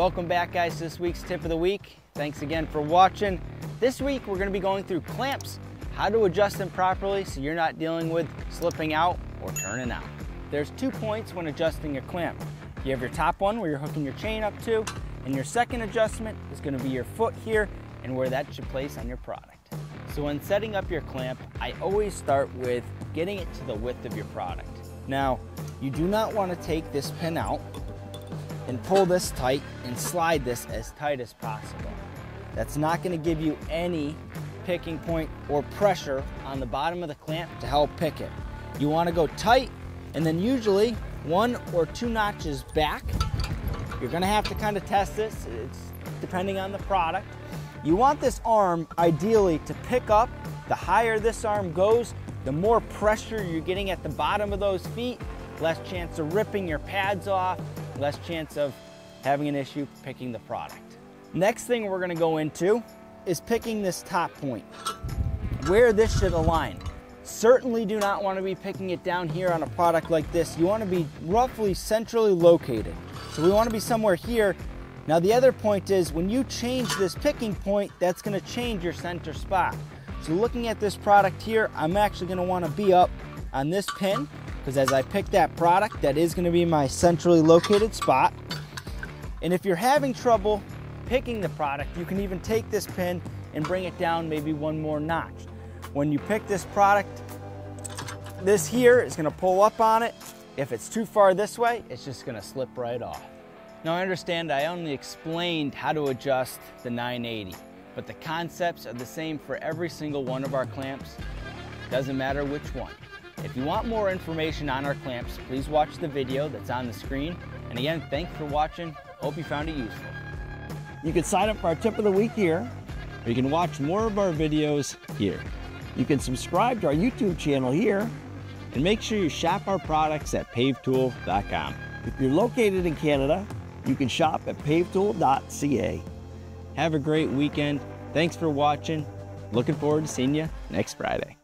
Welcome back, guys, to this week's tip of the week. Thanks again for watching. This week we're going to be going through clamps, how to adjust them properly so you're not dealing with slipping out or turning out. There's 2 points when adjusting a clamp. You have your top one where you're hooking your chain up to, and your second adjustment is going to be your foot here and where that should place on your product. So when setting up your clamp, I always start with getting it to the width of your product. Now, you do not want to take this pin out and pull this tight and slide this as tight as possible. That's not going to give you any picking point or pressure on the bottom of the clamp to help pick it. You want to go tight and then usually 1 or 2 notches back. You're going to have to kind of test this, it's depending on the product. You want this arm ideally to pick up. The higher this arm goes, the more pressure you're getting at the bottom of those feet, less chance of ripping your pads off, less chance of having an issue picking the product. Next thing we're going to go into is picking this top point, where this should align. Certainly do not want to be picking it down here on a product like this. You want to be roughly centrally located. So we want to be somewhere here. Now the other point is when you change this picking point, that's going to change your center spot. So looking at this product here, I'm actually going to want to be up on this pin, because as I pick that product, that is going to be my centrally located spot. And if you're having trouble picking the product, you can even take this pin and bring it down maybe 1 more notch. When you pick this product, this here is going to pull up on it. If it's too far this way, it's just going to slip right off. Now I understand I only explained how to adjust the 980, but the concepts are the same for every single one of our clamps. Doesn't matter which one. If you want more information on our clamps, please watch the video that's on the screen. And again, thanks for watching. Hope you found it useful. You can sign up for our tip of the week here, or you can watch more of our videos here. You can subscribe to our YouTube channel here, and make sure you shop our products at pavetool.com. If you're located in Canada, you can shop at pavetool.ca. Have a great weekend. Thanks for watching. Looking forward to seeing you next Friday.